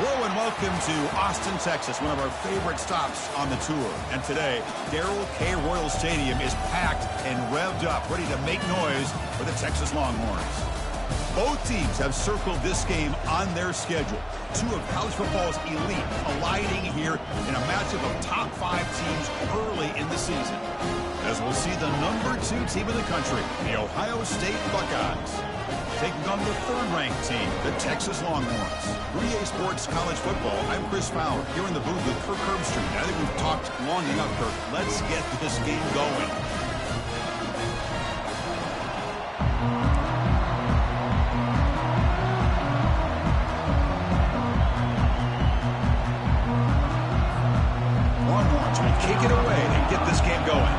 Hello and welcome to Austin, Texas, one of our favorite stops on the tour. And today, Darrell K. Royal Stadium is packed and revved up, ready to make noise for the Texas Longhorns. Both teams have circled this game on their schedule. Two of college football's elite colliding here in a matchup of top 5 teams early in the season. As we'll see the number 2 team in the country, the Ohio State Buckeyes, taking on the 3rd-ranked team, the Texas Longhorns. BTA Sports College Football, I'm Chris Fowler, here in the booth with Kirk Herbstreit. I think we've talked long enough, Kirk. Let's get this game going. Longhorns will kick it away and get this game going.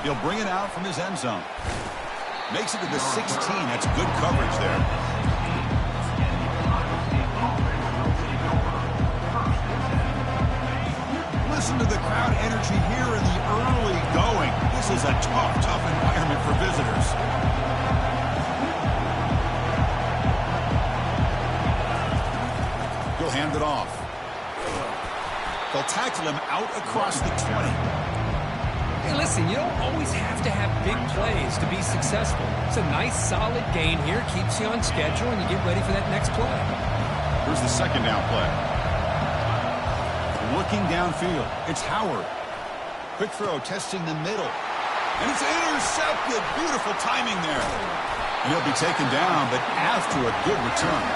He'll bring it out from his end zone. Makes it to the 16. That's good coverage there. Listen to the crowd energy here in the early going. This is a tough environment for visitors. He'll hand it off. They'll tackle him out across the 20. Hey, listen, you don't always have to have big plays to be successful. It's a nice, solid gain here. Keeps you on schedule, and you get ready for that next play. Here's the second down play. Looking downfield. It's Howard. Quick throw, testing the middle. And it's intercepted. Beautiful timing there. And he'll be taken down, but after a good return.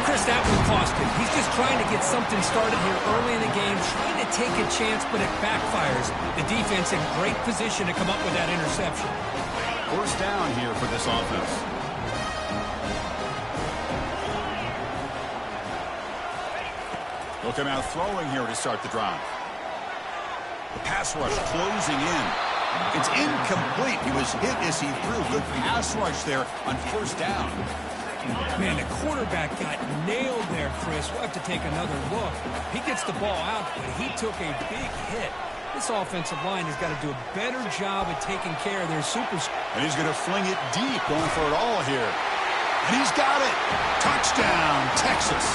Chris, that one cost him. He's just trying to get something started here early in the game, trying to take a chance, but it backfires. The defense in great position to come up with that interception. First down here for this offense. They'll come out throwing here to start the drive. The pass rush closing in. It's incomplete. He was hit as he threw. Good pass rush there on first down. Man, the quarterback got nailed there, Chris. We'll have to take another look. He gets the ball out, but he took a big hit. This offensive line has got to do a better job of taking care of their superstars. And he's going to fling it deep, going for it all here. And he's got it. Touchdown, Texas.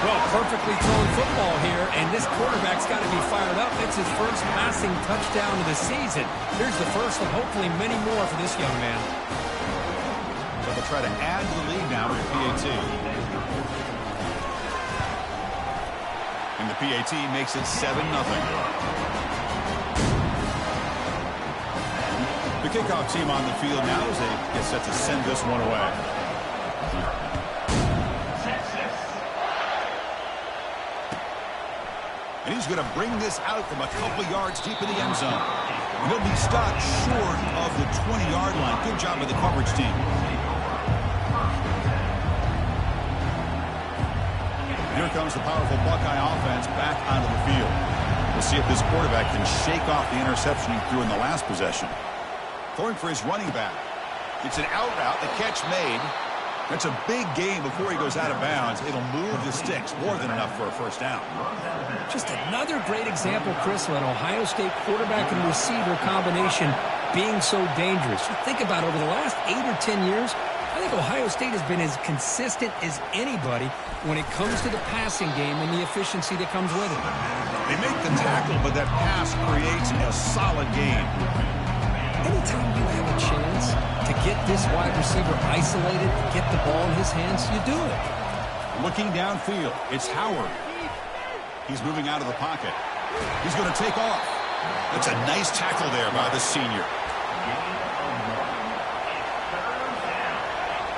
Well, perfectly thrown football here, and this quarterback's got to be fired up. It's his first passing touchdown of the season. Here's the first, and hopefully many more for this young man. So they'll try to add to the lead now with the PAT. And the PAT makes it 7-0. The kickoff team on the field now as they get set to send this one away. And he's going to bring this out from a couple yards deep in the end zone. And he'll be stopped short of the 20-yard line. Good job by the coverage team. Here comes the powerful Buckeye offense back onto the field. We'll see if this quarterback can shake off the interception he threw in the last possession. Throwing for his running back. It's an out route. The catch made. That's a big gain before he goes out of bounds. It'll move the sticks. More than enough for a first down. Just another great example, Chris, of an Ohio State quarterback and receiver combination being so dangerous. You think about it, over the last 8 or 10 years, I think Ohio State has been as consistent as anybody when it comes to the passing game and the efficiency that comes with it. They make the tackle, but that pass creates a solid gain. Anytime you have a chance to get this wide receiver isolated and get the ball in his hands, you do it. Looking downfield, it's Howard. He's moving out of the pocket. He's going to take off. That's a nice tackle there by the senior.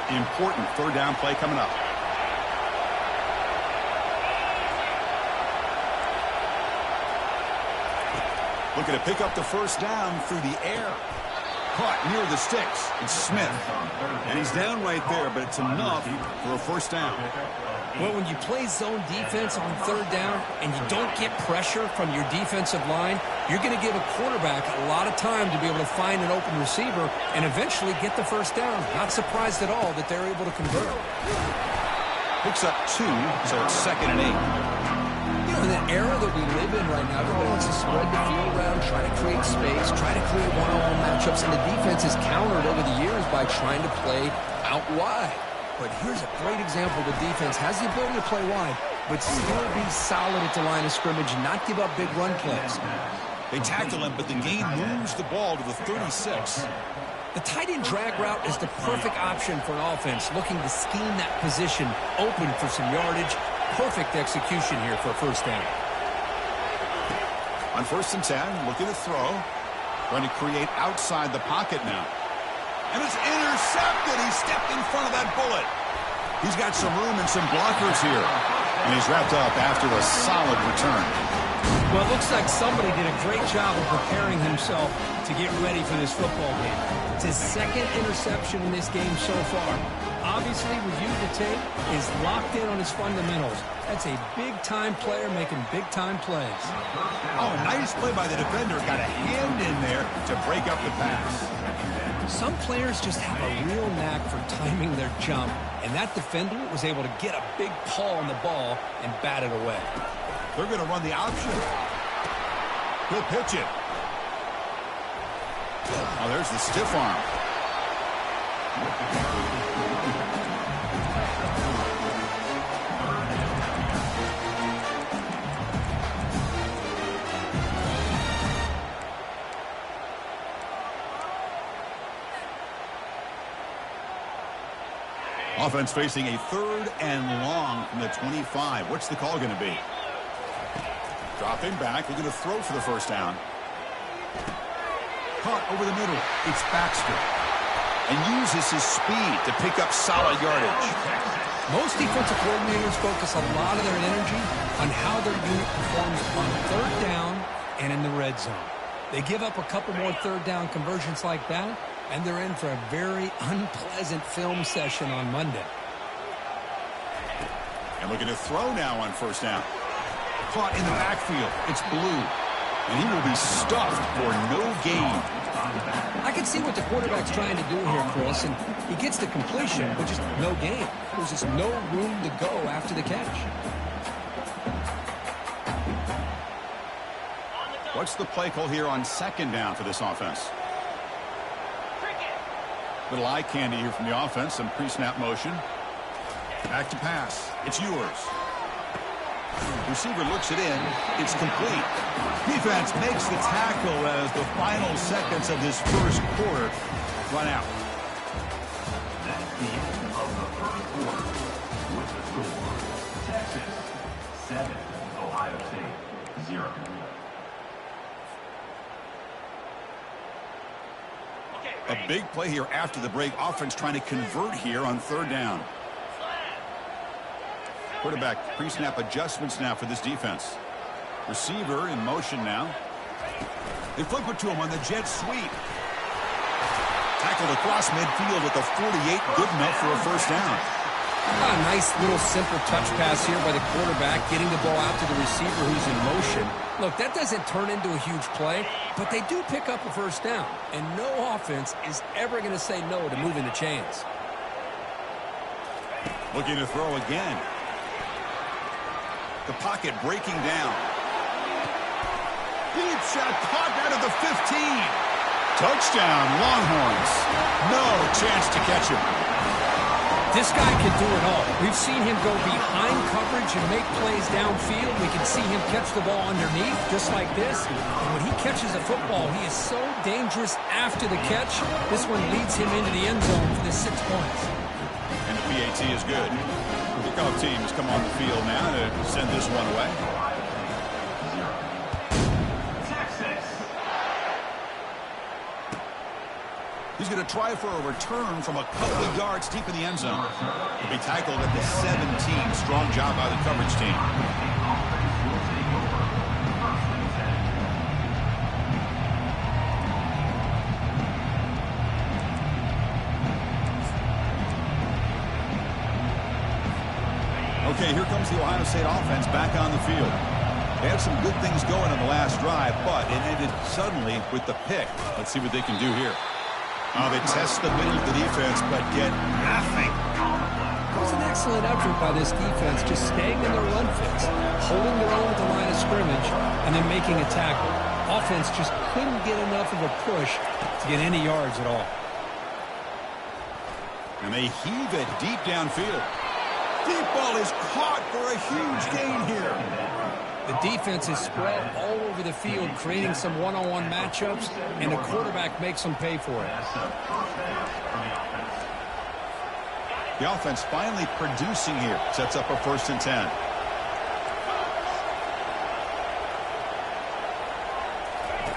Important third down play coming up. Looking to pick up the first down through the air. Caught near the sticks. It's Smith. And he's down right there, but it's enough for a first down. Well, when you play zone defense on third down and you don't get pressure from your defensive line, you're going to give a quarterback a lot of time to be able to find an open receiver and eventually get the first down. Not surprised at all that they're able to convert. Picks up 2, so it's 2nd and 8. You know, era that we live in right now, everybody wants to spread the field around, try to create space, try to create one-on-one matchups, and the defense has countered over the years by trying to play out wide. But here's a great example. The defense has the ability to play wide, but still be solid at the line of scrimmage and not give up big run plays. They tackle him, but the gain moves the ball to the 36. The tight end drag route is the perfect option for an offense looking to scheme that position open for some yardage. Perfect execution here for a first down. On 1st and 10, looking to throw. Trying to create outside the pocket now. And it's intercepted. He stepped in front of that bullet. He's got some room and some blockers here. And he's wrapped up after a solid return. Well, it looks like somebody did a great job of preparing himself to get ready for this football game. It's his second interception in this game so far. Obviously, reviewed the tape, is locked in on his fundamentals. That's a big-time player making big-time plays. Oh, nice play by the defender. Got a hand in there to break up the pass. Some players just have a real knack for timing their jump, and that defender was able to get a big paw on the ball and bat it away. They're going to run the option. He'll pitch it. Oh, there's the stiff arm. Offense facing a 3rd and long from the 25. What's the call going to be? Dropping back, looking to throw for the first down. Caught over the middle. It's Baxter. And uses his speed to pick up solid yardage. Most defensive coordinators focus a lot of their energy on how their unit performs on 3rd down and in the red zone. They give up a couple more 3rd down conversions like that, and they're in for a very unpleasant film session on Monday. And looking to throw now on 1st down. Caught in the backfield. It's Blue. And he will be stuffed for no gain. I can see what the quarterback's trying to do here, Chris, and he gets the completion, but just no gain. There's just no room to go after the catch. What's the play call here on 2nd down for this offense? Little eye candy here from the offense. Some pre-snap motion. Back to pass. It's yours. Receiver looks it in. It's complete. Defense makes the tackle as the final seconds of this first quarter run out. That's the end of the first quarter with the score Texas 7, Ohio State 0. A big play here after the break. Offense trying to convert here on 3rd down. Quarterback pre-snap adjustments now for this defense. Receiver in motion now. They flip it to him on the jet sweep. Tackled across midfield at the 48. Good enough for a first down. A nice little simple touch pass here by the quarterback, getting the ball out to the receiver who's in motion. Look, that doesn't turn into a huge play, but they do pick up a first down, and no offense is ever going to say no to moving the chains. Looking to throw again. The pocket breaking down. Deep shot caught out of the 15. Touchdown, Longhorns. No chance to catch him. This guy can do it all. We've seen him go behind coverage and make plays downfield. We can see him catch the ball underneath just like this. And when he catches a football, he is so dangerous after the catch. This one leads him into the end zone for the 6 points. And the BAT is good. Kickoff team has come on the field now to send this one away. He's going to try for a return from a couple of yards deep in the end zone. He'll be tackled at the 17. Strong job by the coverage team. Okay, here comes the Ohio State offense back on the field. They had some good things going on the last drive, but it ended suddenly with the pick. Let's see what they can do here. They test the middle of the defense, but get nothing. was an excellent effort by this defense, just staying in their run fits, holding their own at the line of scrimmage, and then making a tackle. Offense just couldn't get enough of a push to get any yards at all. And they heave it deep downfield. Deep ball is caught for a huge gain here. The defense is spread all over the field, creating some one-on-one matchups, and the quarterback makes them pay for it. The offense finally producing here. Sets up a 1st and 10.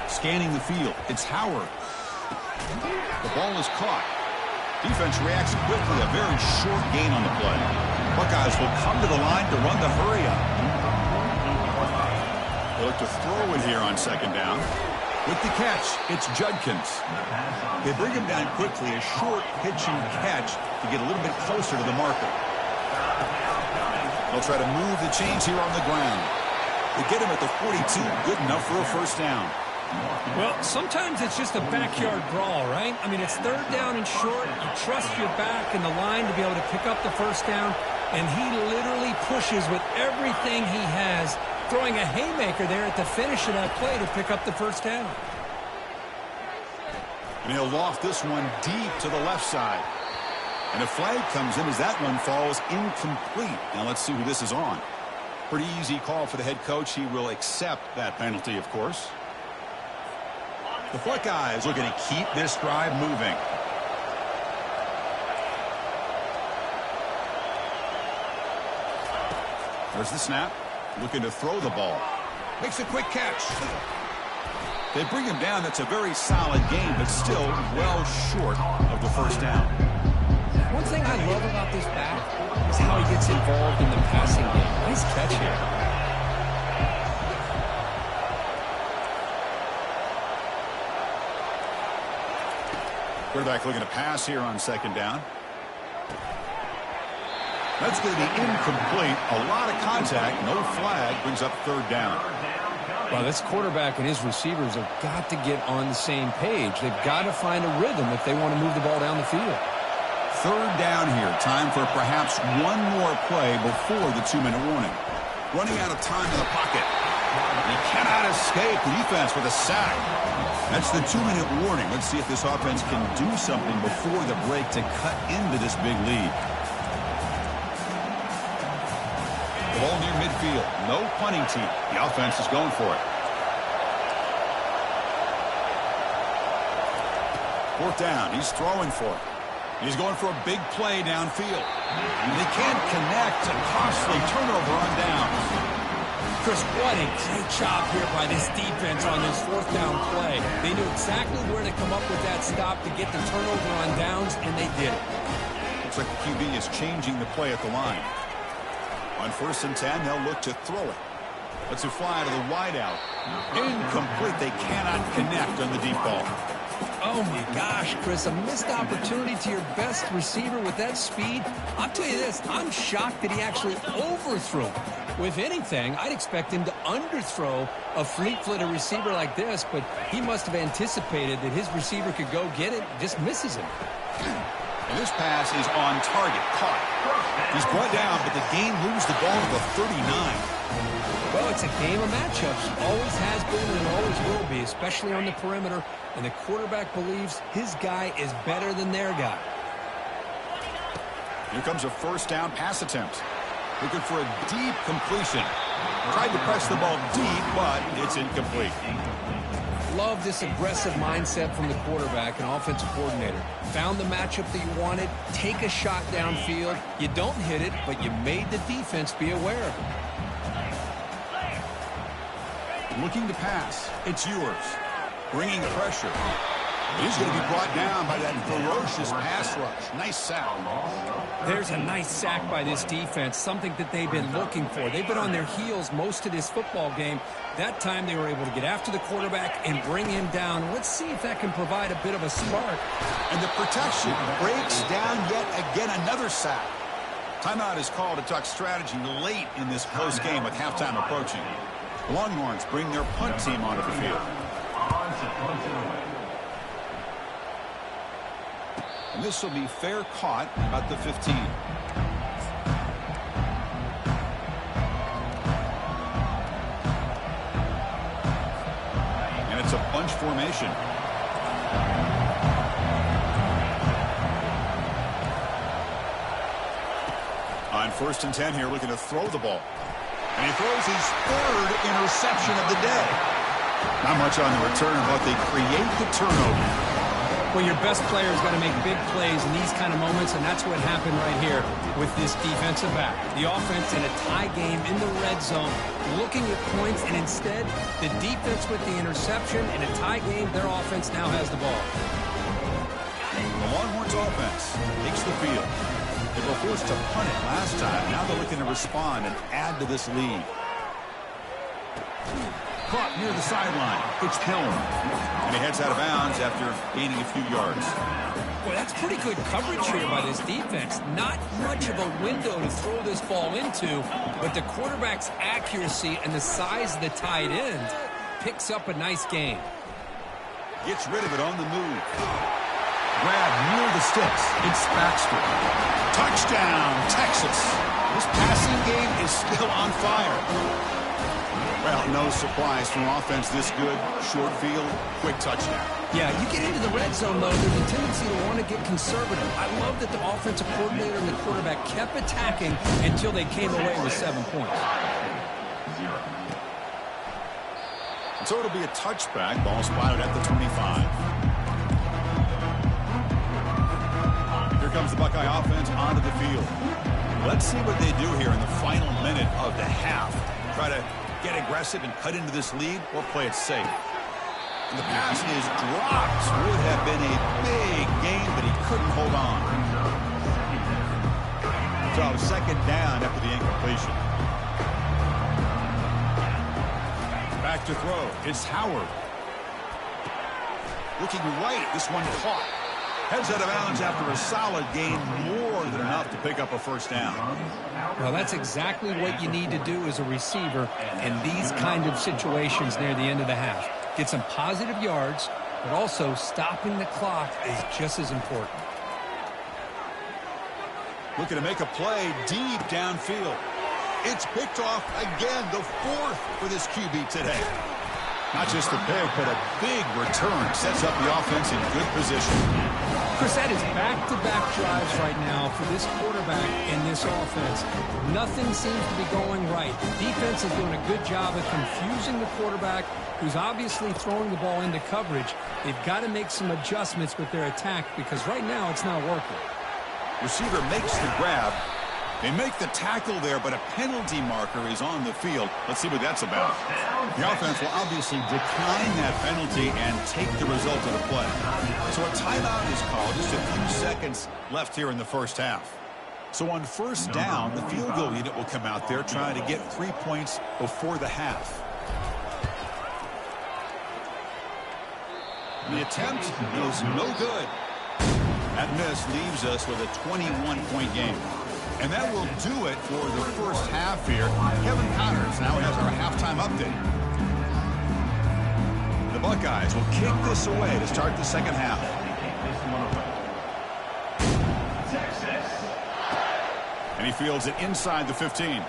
Scanning the field. It's Howard. The ball is caught. Defense reacts quickly. A very short gain on the play. Buckeyes will come to the line to run the hurry-up. They look to throw it here on 2nd down. With the catch, it's Judkins. They bring him down quickly, a short pitching catch to get a little bit closer to the marker. They'll try to move the chains here on the ground. They get him at the 42, good enough for a 1st down. Well, sometimes it's just a backyard brawl, right? I mean, it's 3rd down and short. You trust your back and the line to be able to pick up the 1st down, and he literally pushes with everything he has, throwing a haymaker there at the finish of that play to pick up the 1st down. And he'll loft this one deep to the left side. And a flag comes in as that one falls incomplete. Now let's see who this is on. Pretty easy call for the head coach. He will accept that penalty, of course. The Buckeyes looking to keep this drive moving. There's the snap. Looking to throw the ball. Makes a quick catch. They bring him down. That's a very solid game, but still well short of the 1st down. One thing I love about this back is how he gets involved in the passing game. Nice catch here. Quarterback looking to pass here on 2nd down. That's going to be incomplete. A lot of contact. No flag. Brings up 3rd down. Well, this quarterback and his receivers have got to get on the same page. They've got to find a rhythm if they want to move the ball down the field. 3rd down here. Time for perhaps one more play before the 2-minute warning. Running out of time in the pocket. He cannot escape. Defense with a sack. That's the 2-minute warning. Let's see if this offense can do something before the break to cut into this big lead. The ball near midfield. No punting team. The offense is going for it. 4th down. He's throwing for it. He's going for a big play downfield. They can't connect. A costly turnover on downs. Chris, what a great job here by this defense on this 4th down play. They knew exactly where to come up with that stop to get the turnover on downs, and they did it. Looks like the QB is changing the play at the line. On 1st and 10, they'll look to throw it. Let's it fly to the wideout. Incomplete. They cannot connect on the deep ball. Oh, my gosh, Chris, a missed opportunity to your best receiver with that speed. I'll tell you this, I'm shocked that he actually overthrew. With anything, I'd expect him to underthrow a fleet-footed receiver like this, but he must have anticipated that his receiver could go get it, just misses him. And this pass is on target, caught. He's brought down, but the game moves the ball to the 39. Well, it's a game of matchups. Always has been and always will be, especially on the perimeter. And the quarterback believes his guy is better than their guy. Here comes a 1st down pass attempt. Looking for a deep completion. Tried to press the ball deep, but it's incomplete. Love this aggressive mindset from the quarterback and offensive coordinator. Found the matchup that you wanted. Take a shot downfield. You don't hit it, but you made the defense be aware of it. Looking to pass. It's yours. Bringing pressure. He's going to be brought down by that ferocious pass rush. Nice sack. There's a nice sack by this defense, something that they've been looking for. They've been on their heels most of this football game. That time they were able to get after the quarterback and bring him down. Let's see if that can provide a bit of a spark. And the protection breaks down yet again another sack. Timeout is called to talk strategy late in this close game with halftime approaching. The Longhorns bring their punt team onto the field. And this will be fair caught about the 15. formation. On 1st and 10 here, looking to throw the ball. And he throws his 3rd interception of the day. Not much on the return, but they create the turnover. Well, your best player is going to make big plays in these kind of moments, and that's what happened right here with this defensive back. The offense in a tie game in the red zone, looking at points, and instead, the defense with the interception. In a tie game, their offense now has the ball. The Longhorns offense takes the field. They were forced to punt it last time. Now they're looking to respond and add to this lead. Caught near the sideline. It's held. And he heads out of bounds after gaining a few yards. Boy, that's pretty good coverage here by this defense. Not much of a window to throw this ball into, but the quarterback's accuracy and the size of the tight end picks up a nice gain. Gets rid of it on the move. Grab near the sticks. It's Baxter. Touchdown, Texas. This passing game is still on fire. Well, no surprise from offense this good. Short field, quick touchdown. Yeah, you get into the red zone, though, there's a tendency to want to get conservative. I love that the offensive coordinator and the quarterback kept attacking until they came away with 7 points. And so it'll be a touchback. Ball spotted at the 25. Here comes the Buckeye offense onto the field. Let's see what they do here in the final minute of the half. Try to get aggressive and cut into this lead, or play it safe. And the pass is dropped. Would have been a big gain, but he couldn't hold on. So 2nd down after the incompletion. Back to throw. It's Howard. Looking right. This one caught. Heads out of bounds after a solid gain, more than enough to pick up a 1st down. Well, that's exactly what you need to do as a receiver in these kind of situations near the end of the half. Get some positive yards, but also stopping the clock is just as important. Looking to make a play deep downfield. It's picked off again, the 4th for this QB today. Not just a pick, but a big return. Sets up the offense in good position. Chris, that is back-to-back drives right now for this quarterback and this offense. Nothing seems to be going right. Defense is doing a good job of confusing the quarterback, who's obviously throwing the ball into coverage. They've got to make some adjustments with their attack because right now it's not working. Receiver makes the grab. They make the tackle there, but a penalty marker is on the field. Let's see what that's about. The offense will obviously decline that penalty and take the result of the play. So a timeout is called. Just a few seconds left here in the 1st half. So on 1st down, the field goal unit will come out there trying to get 3 points before the half. The attempt is no good. That miss leaves us with a 21-point game. And that will do it for the 1st half here. Kevin Connors now has our halftime update. The Buckeyes will kick this away to start the 2nd half. And he fields it inside the 15.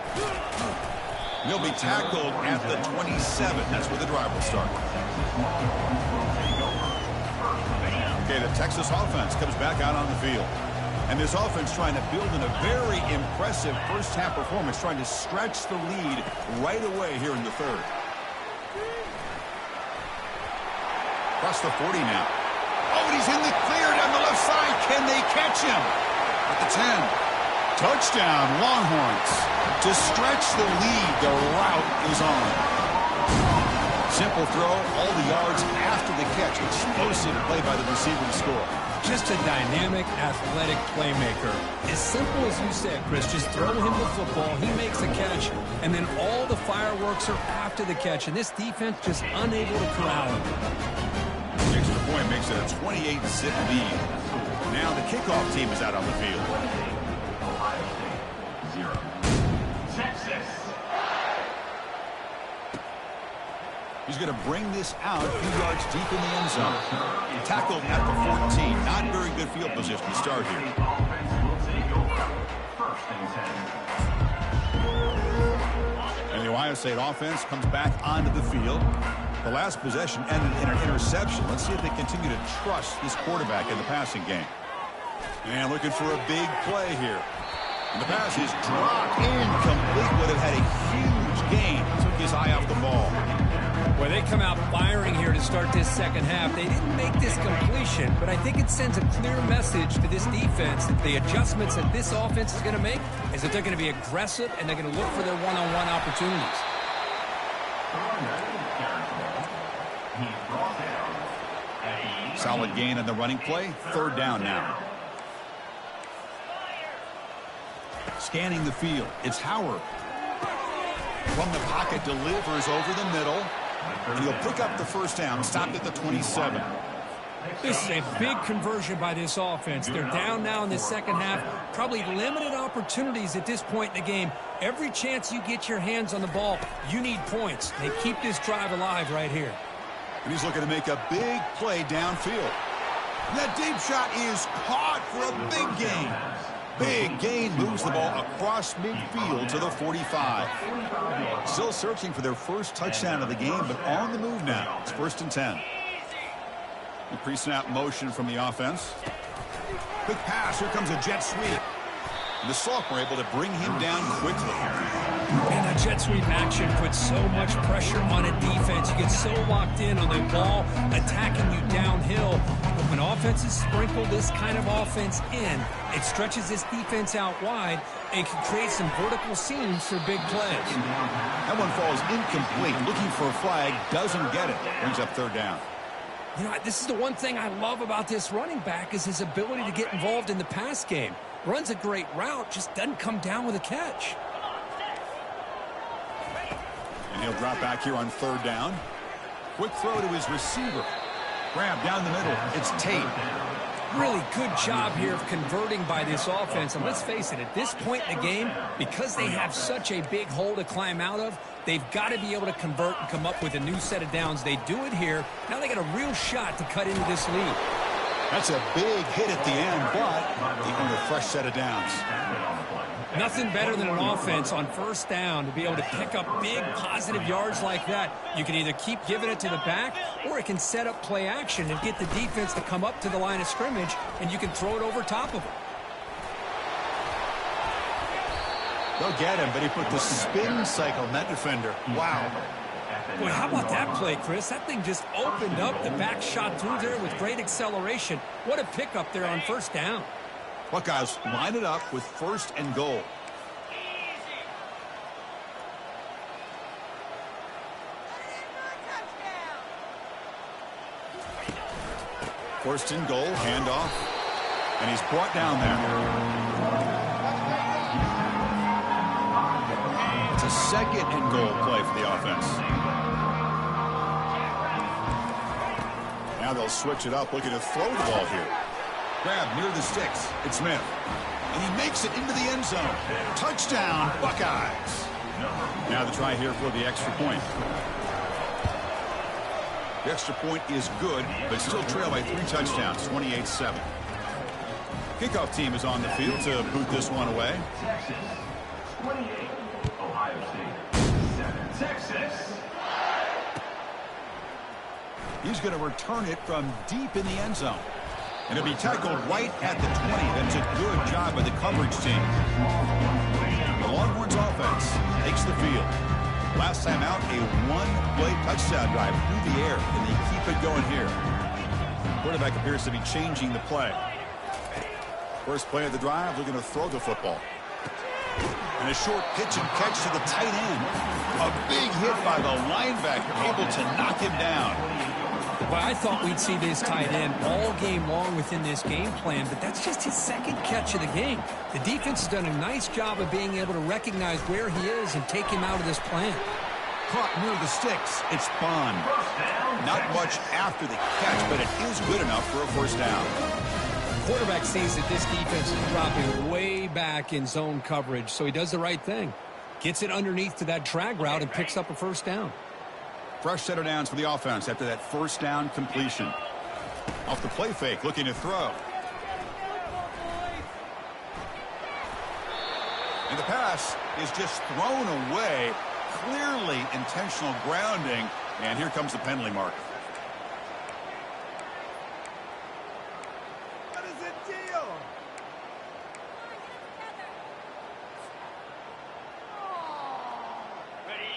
He'll be tackled at the 27. That's where the drive will start. Okay, the Texas offense comes back out on the field. And this offense trying to build in a very impressive 1st half performance, trying to stretch the lead right away here in the 3rd. Across the 40 now. Oh, and he's in the clear down the left side. Can they catch him? At the 10. Touchdown, Longhorns. To stretch the lead, the route is on. Simple throw, all the yards after the catch. Explosive play by the receiver to score. Just a dynamic, athletic playmaker. As simple as you said, Chris, just throw him the football, he makes a catch, and then all the fireworks are after the catch, and this defense just unable to corral him. The extra point makes it a 28-zip lead. Now the kickoff team is out on the field. Ohio State, 0. Texas. He's going to bring this out a few yards deep in the end zone. Tackled at the 14. Not very good field position to start here. And the Ohio State offense comes back onto the field. The last possession ended in an interception. Let's see if they continue to trust this quarterback in the passing game. And looking for a big play here. And the pass is dropped incomplete. Would have had a huge gain. Took his eye off the ball. Well, they come out firing here to start this second half. They didn't make this completion, but I think it sends a clear message to this defense that the adjustments that this offense is going to make is that they're going to be aggressive and they're going to look for their one-on-one opportunities. Solid gain on the running play. Third down now. Scanning the field. It's Howard. From the pocket, delivers over the middle. And he'll pick up the first down. Stopped at the 27. This is a big conversion by this offense. They're down now in the second half. Probably limited opportunities at this point in the game. Every chance you get your hands on the ball, you need points. They keep this drive alive right here. And he's looking to make a big play downfield. That deep shot is caught for a big gain. Big gain moves the ball across midfield to the 45. Still searching for their first touchdown of the game, but on the move now. It's 1st and 10. The pre-snap motion from the offense. Quick pass. Here comes a jet sweep. And the sophomore able to bring him down quickly. And that jet sweep action puts so much pressure on a defense. You get so locked in on the ball attacking you downhill. But when offenses sprinkle this kind of offense in, it stretches this defense out wide and can create some vertical seams for big plays. That one falls incomplete. Looking for a flag. Doesn't get it. Brings up third down. You know, this is the one thing I love about this running back is his ability to get involved in the pass game. Runs a great route, just doesn't come down with a catch. And he'll drop back here on third down. Quick throw to his receiver. Grab down the middle. It's Tate. Really good job here of converting by this offense. And let's face it, at this point in the game, because they have such a big hole to climb out of, they've got to be able to convert and come up with a new set of downs. They do it here. Now they got a real shot to cut into this lead. That's a big hit at the end, but they earn a fresh set of downs. Nothing better than an offense on first down to be able to pick up big positive yards like that. You can either keep giving it to the back or it can set up play action and get the defense to come up to the line of scrimmage and you can throw it over top of them. They'll get him, but he put the spin cycle on that defender. Wow. Boy, how about that play, Chris? That thing just opened up. The back shot through there with great acceleration. What a pickup there on first down. Buckeyes line it up with 1st and goal. First and goal, handoff. And he's brought down there. It's a 2nd and goal play for the offense. Now they'll switch it up, looking to throw the ball here. Grab near the sticks. It's Smith. And he makes it into the end zone. Touchdown, Buckeyes. Now the try here for the extra point. The extra point is good, but still trail by 3 touchdowns, 28-7. Kickoff team is on the field to boot this one away. Texas, 28. Ohio State, 7. Texas. He's going to return it from deep in the end zone. And it'll be tackled right at the 20. That's a good job by the coverage team. The Longhorns offense takes the field. Last time out, a one-play touchdown drive through the air, and they keep it going here. Quarterback appears to be changing the play. First play of the drive, they're going to throw the football. And a short pitch and catch to the tight end. A big hit by the linebacker, able to knock him down. Well, I thought we'd see this tight end all game long within this game plan, but that's just his 2nd catch of the game. The defense has done a nice job of being able to recognize where he is and take him out of this plan. Caught near the sticks. It's Bond. Not much after the catch, but it is good enough for a first down. Quarterback sees that this defense is dropping way back in zone coverage, so he does the right thing. Gets it underneath to that drag route and picks up a first down. Fresh set of downs for the offense after that first down completion. Off the play fake, looking to throw. And the pass is just thrown away. Clearly intentional grounding. And here comes the penalty mark. What is the deal?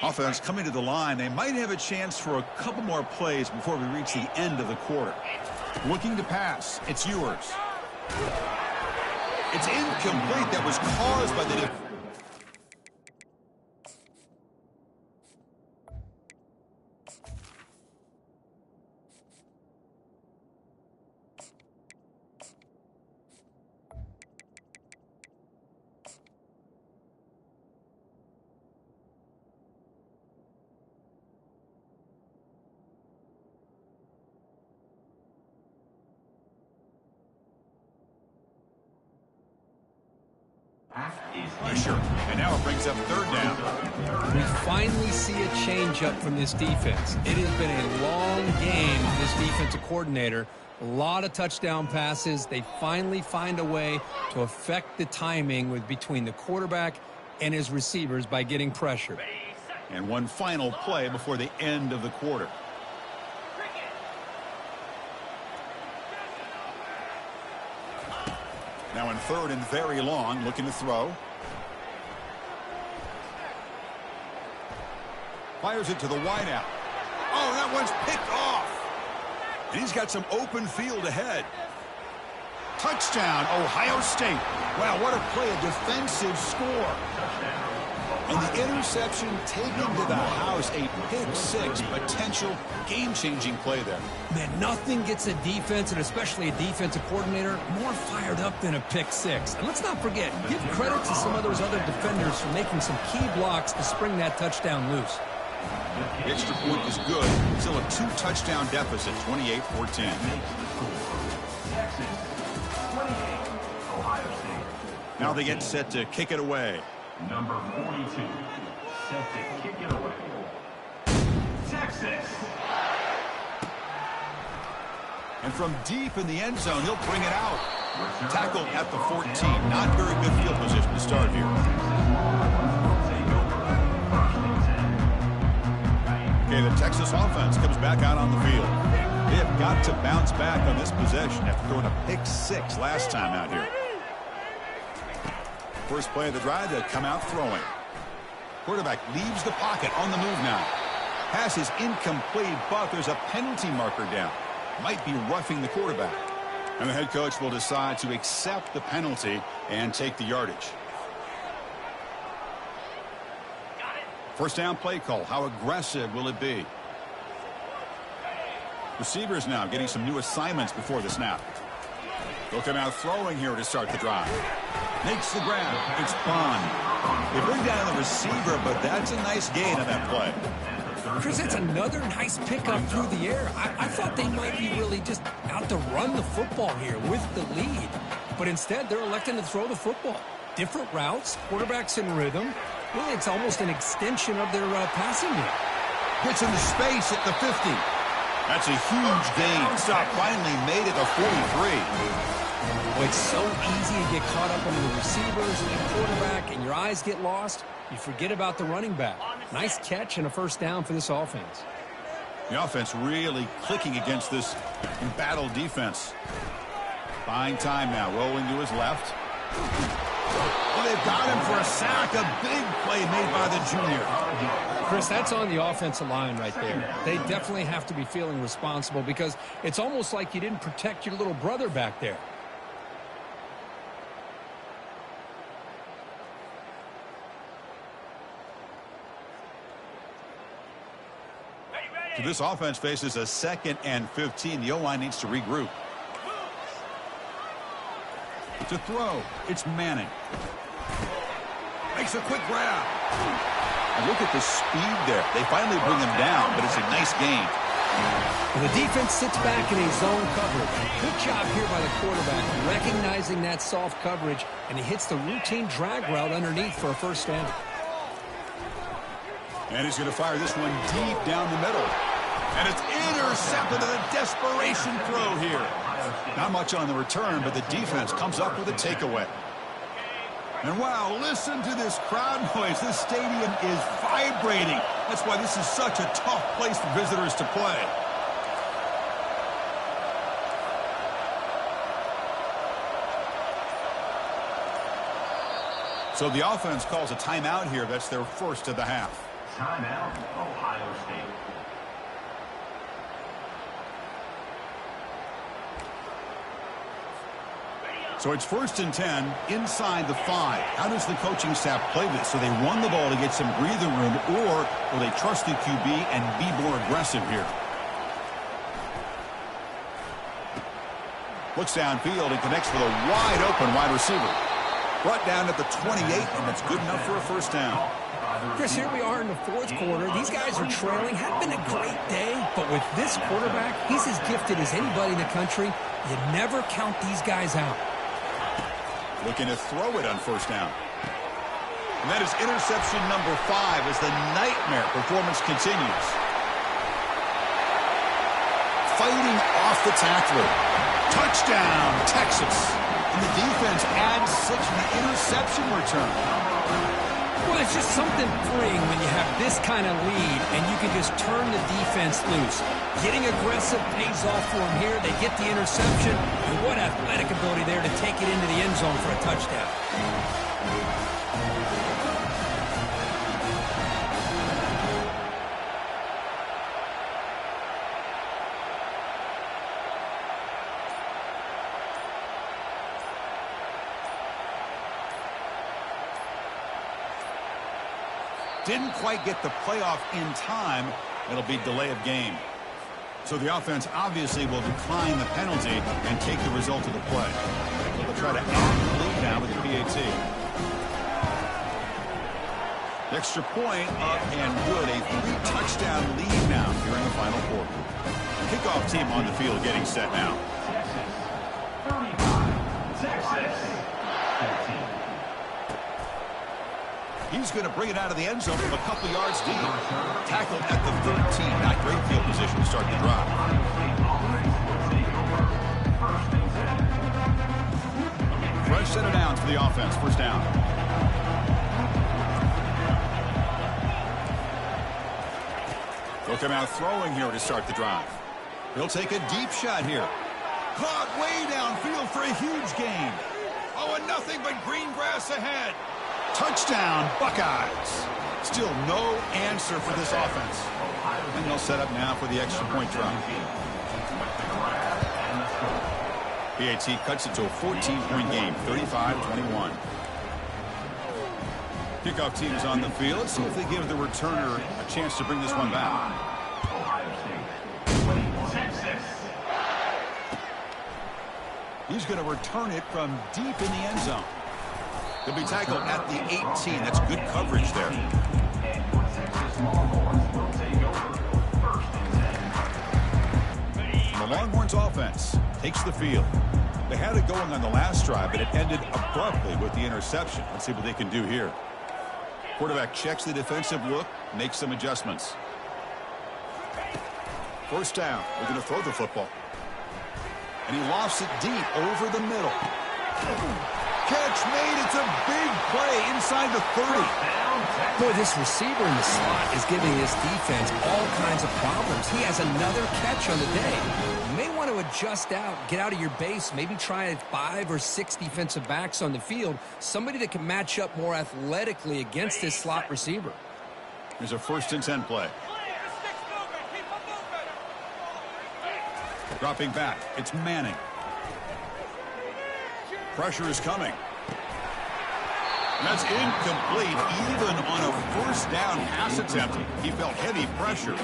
Offense coming to the line. They might have a chance for a couple more plays before we reach the end of the quarter. Looking to pass. It's yours. It's incomplete. That was caused by the... Pressure. And now it brings up third down. We finally see a change-up from this defense. It has been a long game for this defensive coordinator. A lot of touchdown passes. They finally find a way to affect the timing between the quarterback and his receivers by getting pressure. And one final play before the end of the quarter. Now in third and very long, looking to throw. Fires it to the wideout. Oh, that one's picked off. And he's got some open field ahead. Touchdown, Ohio State. Wow, what a play, a defensive score. And the interception taken to the house, a pick-6, potential game-changing play there. Man, nothing gets a defense, and especially a defensive coordinator, more fired up than a pick-6. And let's not forget, give credit to some of those other defenders for making some key blocks to spring that touchdown loose. The extra point is good. Still a 2-touchdown deficit, 28-14. Now they get set to kick it away. Number 42, set to kick it away. Texas. And from deep in the end zone, he'll bring it out. Tackled at the 14. Not very good field position to start here. Okay, the Texas offense comes back out on the field. They have got to bounce back on this possession after throwing a pick-6 last time out here. First play of the drive, they'll come out throwing. Quarterback leaves the pocket on the move now. Pass is incomplete, but there's a penalty marker down. Might be roughing the quarterback. And the head coach will decide to accept the penalty and take the yardage. First down play call. How aggressive will it be? Receivers now getting some new assignments before the snap. They'll come out throwing here to start the drive. Makes the grab. It's Bond. They bring down the receiver, but that's a nice gain on that play. Chris, that's another nice pickup through the air. I thought they might be really just out to run the football here with the lead. But instead, they're electing to throw the football. Different routes, quarterbacks in rhythm. Really, it's almost an extension of their passing game. Gets into space at the 50. That's a huge gain. Stop finally made it to 43. Well, it's so easy to get caught up on the receivers and the quarterback, and your eyes get lost. You forget about the running back. Nice catch and a first down for this offense. The offense really clicking against this embattled defense. Buying time now, rolling to his left. Oh, they've got him for a sack. A big play made by the junior. Chris, that's on the offensive line right there. They definitely have to be feeling responsible because it's almost like you didn't protect your little brother back there. So this offense faces a 2nd and 15. The O-line needs to regroup. To throw, it's Manning. Makes a quick grab. And look at the speed there. They finally bring him down, but it's a nice gain. And the defense sits back in a zone coverage. Good job here by the quarterback, recognizing that soft coverage, and he hits the routine drag route underneath for a first down. And he's going to fire this one deep down the middle. And it's intercepted in a desperation throw here. Not much on the return, but the defense comes up with a takeaway. And wow, listen to this crowd noise. This stadium is vibrating. That's why this is such a tough place for visitors to play. So the offense calls a timeout here. That's their first of the half. Timeout, Ohio State. So it's 1st and 10 inside the 5. How does the coaching staff play this? So they run the ball to get some breathing room, or will they trust the QB and be more aggressive here? Looks downfield and connects with a wide open wide receiver. Brought down at the 28, and that's good enough for a first down. Chris, here we are in the 4th quarter. These guys are trailing. Hadn't been a great day, but with this quarterback, he's as gifted as anybody in the country. You never count these guys out. Looking to throw it on first down. And that is interception number 5 as the nightmare performance continues. Fighting off the tackler. Touchdown, Texas. And the defense adds 6 for the interception return. Well, it's just something freeing when you have this kind of lead and you can just turn the defense loose. Getting aggressive pays off for them here. They get the interception, and what athletic ability there to take it into the end zone for a touchdown. Didn't quite get the playoff in time. It'll be delay of game. So the offense obviously will decline the penalty and take the result of the play. So they'll try to add the lead now with the BAT. The extra point up and good. A 3-touchdown lead now here in the final quarter. Kickoff team on the field getting set now. He's going to bring it out of the end zone from a couple yards deep. Tackled at the 13. Not great field position to start the drive. Fresh set of downs for the offense. First down. They'll come out throwing here to start the drive. He'll take a deep shot here. Caught way downfield for a huge gain. Oh, and nothing but green grass ahead. Touchdown, Buckeyes. Still no answer for this offense. And they'll set up now for the extra point drive. BAT cuts it to a 14-point game, 35-21. Kickoff team is on the field. Let's see if they give the returner a chance to bring this one back. He's going to return it from deep in the end zone. He'll be tackled at the 18. That's good coverage there. The Longhorns offense takes the field. They had it going on the last drive, but it ended abruptly with the interception. Let's see what they can do here. Quarterback checks the defensive look, makes some adjustments. First down. We're going to throw the football. And he lofts it deep over the middle. Catch made. It's a big play inside the 30. Boy, this receiver in the slot is giving this defense all kinds of problems. He has another catch on the day. You may want to adjust out, get out of your base, maybe try 5 or 6 defensive backs on the field, somebody that can match up more athletically against this slot receiver. There's a 1st and 10 play. Dropping back, it's Manning. Pressure is coming. And that's incomplete, even on a first down pass attempt. He felt heavy pressure.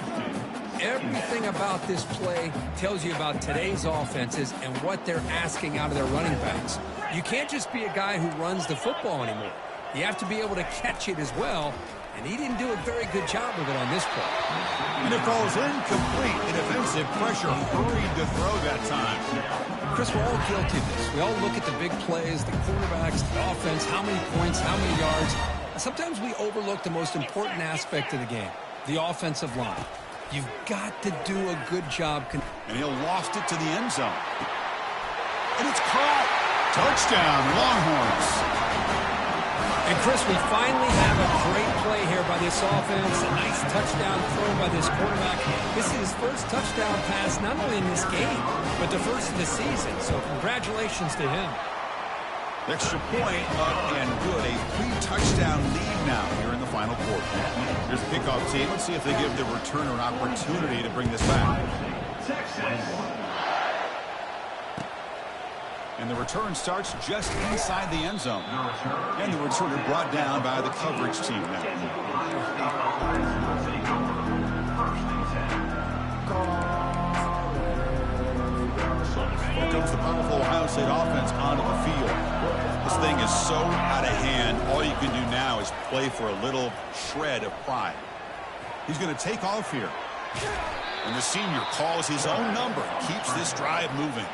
Everything about this play tells you about today's offenses and what they're asking out of their running backs. You can't just be a guy who runs the football anymore. You have to be able to catch it as well, and he didn't do a very good job of it on this play. And it falls incomplete. In defensive pressure, hurried to throw that time. Chris, we're all guilty of this. We all look at the big plays, the quarterbacks, the offense, how many points, how many yards. Sometimes we overlook the most important aspect of the game, the offensive line. You've got to do a good job. And he'll loft it to the end zone. And it's caught. Touchdown, Longhorns. And, Chris, we finally have a great play here by this offense. A nice touchdown throw by this quarterback. This is his first touchdown pass, not only in this game, but the first of the season. So congratulations to him. Extra point up and good. A 3-touchdown lead now here in the final quarter. Here's the kickoff team. Let's see if they give the returner an opportunity to bring this back. And the return starts just inside the end zone. And the returner brought down by the coverage team now. Here comes the powerful Ohio State offense onto the field. This thing is so out of hand. All you can do now is play for a little shred of pride. He's going to take off here. And the senior calls his own number. Keeps this drive moving.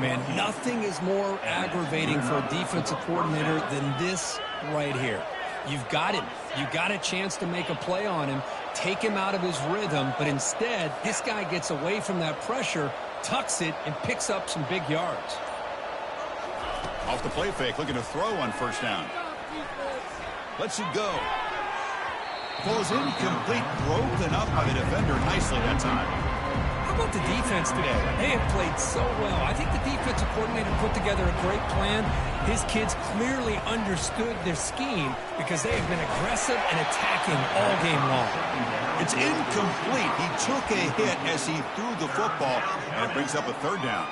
Man, nothing is more aggravating for a defensive coordinator than this right here. You've got him. You've got a chance to make a play on him, take him out of his rhythm, but instead, this guy gets away from that pressure, tucks it, and picks up some big yards. Off the play fake, looking to throw on first down. Lets it go. Falls incomplete, broken up by the defender nicely that time. How about the defense today? They have played so well. I think the defensive coordinator put together a great plan. His kids clearly understood their scheme because they have been aggressive and attacking all game long. It's incomplete. He took a hit as he threw the football, and it brings up a third down.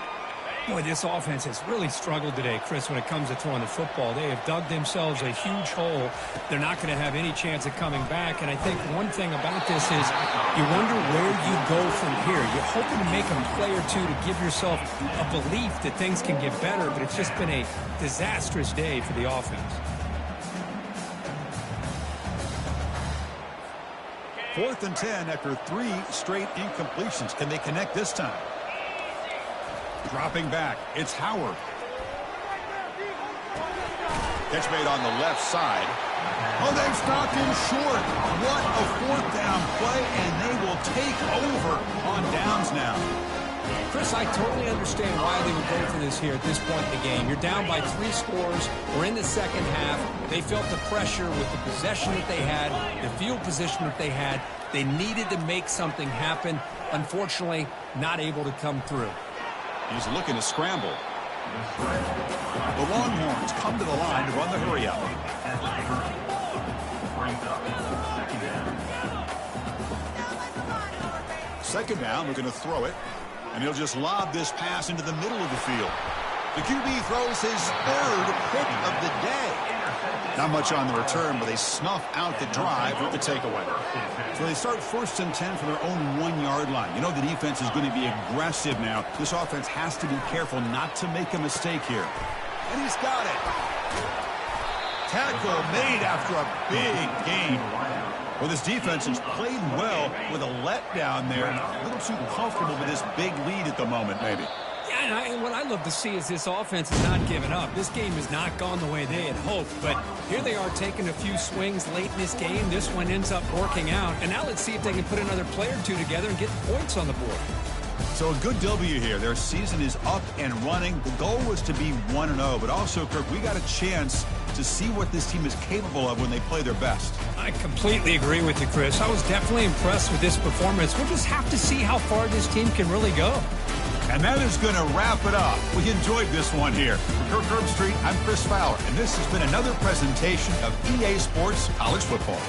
Boy, this offense has really struggled today, Chris, when it comes to throwing the football. They have dug themselves a huge hole. They're not going to have any chance of coming back. And I think one thing about this is you wonder where you go from here. You're hoping to make a play or two to give yourself a belief that things can get better, but it's just been a disastrous day for the offense. 4th and 10 after 3 straight incompletions. Can they connect this time? Dropping back, it's Howard. Catch made on the left side. Oh, they've stopped him short. What a 4th down play, and they will take over on downs now. Chris, I totally understand why they would go for this here at this point in the game. You're down by 3 scores. We're in the second half. They felt the pressure with the possession that they had, the field position that they had. They needed to make something happen. Unfortunately, not able to come through. He's looking to scramble. The Longhorns come to the line to run the hurry out. Second down, looking to throw it. And he'll just lob this pass into the middle of the field. The QB throws his 3rd pick of the day. Not much on the return, but they snuff out the drive with the takeaway. So they start 1st and 10 from their own 1-yard line. You know the defense is going to be aggressive now. This offense has to be careful not to make a mistake here. And he's got it. Tackle made after a big gain. Well, this defense has played well with a letdown there. A little too comfortable with this big lead at the moment, maybe. Yeah, and what I love to see is this offense has not given up. This game has not gone the way they had hoped, but here they are taking a few swings late in this game. This one ends up working out, and now let's see if they can put another play or two together and get points on the board. So a good W here. Their season is up and running. The goal was to be 1-0, but also, Kirk, we got a chance to see what this team is capable of when they play their best. I completely agree with you, Chris. I was definitely impressed with this performance. We'll just have to see how far this team can really go. And that is going to wrap it up. We enjoyed this one here. For Kirk Herbstreit, I'm Chris Fowler, and this has been another presentation of EA Sports College Football.